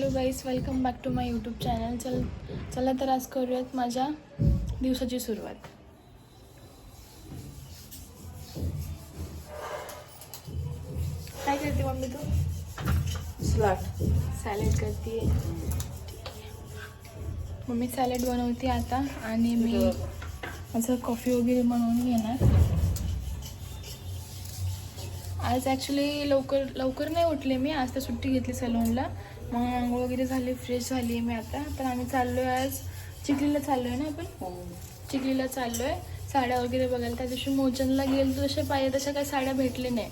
Hello guys, welcome back to my YouTube channel. चला तर आज करूयात माझ्या दिवसाची सुरुवात. काय करते मम्मी तू? सॅलड करते. मम्मी सॅलड बनवते आता आणि मी माझं कॉफी वगैरे बनवून घेणार. आज ॲक्च्युली लवकर नाही उठले मी. आज तर सुट्टी घेतली सलूनला. मग आंघोळ वगैरे झाली, फ्रेश झाली मी आता. तर आम्ही चाललो आहे आज चिखलीला चाललो आहे ना आपण. चिखलीला चाललो आहे साड्या वगैरे बघायला. त्या दिवशी मोचनला गेलो तर जसे पाहिजे तशा काही साड्या भेटले नाही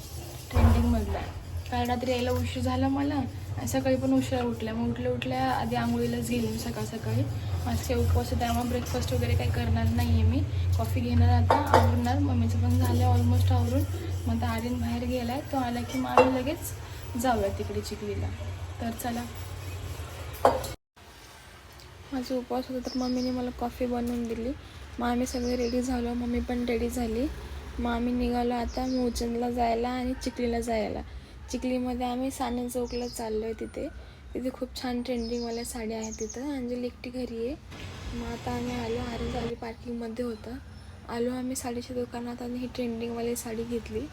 ट्रेंडिंगमधल्या. कारण रात्री यायला उशीर झाला मला. सकाळी पण उशिरा उठल्या. मग उठल्या आधी आंघोळीलाच गेली मी सकाळी. माझे उपवास आहे त्यामुळे ब्रेकफास्ट वगैरे काही करणार नाही आहे मी. कॉफी घेणार आता, आवरणार. मम्मीचं पण झालं ऑलमोस्ट आवरून. मग आता आर्यन बाहेर गेला आहे. तो आला की मग आम्ही लगेच जाऊया तिकडे चिखलीला. तर चला. माझा उपवास होता तर मम्मीने मला कॉफी बनवून दिली. मग आम्ही सगळे रेडी झालो. मम्मी पण रेडी झाली. मग आम्ही निघालो आता मोचनला जायला आणि चिखलीला जायला. चिखलीमध्ये आम्ही साने चौकला चाललो आहे. तिथे खूप छान ट्रेंडिंगवाल्या साड्या आहेत तिथं. अंजली एकटी घरी आहे. मग आता आम्ही आलो. आर्यन साडी पार्किंगमध्ये होतं. आलो आम्ही साडीच्या दुकानात आणि ही ट्रेंडिंगवाली साडी घेतली.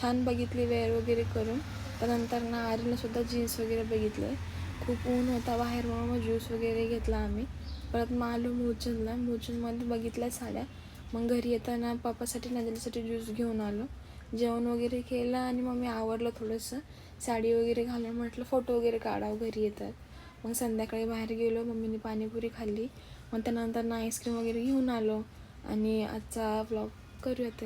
छान बघितली वेअर वगैरे करून. त्यानंतर ना आर्यनसुद्धा जीन्स वगैरे बघितलं. खूप ऊन होता बाहेर म्हणून मग ज्यूस वगैरे घेतला आम्ही. परत मग आलो मोचनमध्ये बघितल्या साड्या. मग घरी येताना पापासाठी नंदिनीसाठी ज्यूस घेऊन आलो. जेवण वगैरे केलं आणि मग मी आवरलं थोडंसं. साडी वगैरे घालून म्हटलं फोटो वगैरे काढावं घरी येतात. मग संध्याकाळी बाहेर गेलो. मम्मीने पाणीपुरी खाल्ली. मग त्यानंतर ना आईस्क्रीम वगैरे घेऊन आलो. आणि आजचा व्लॉग करूयात.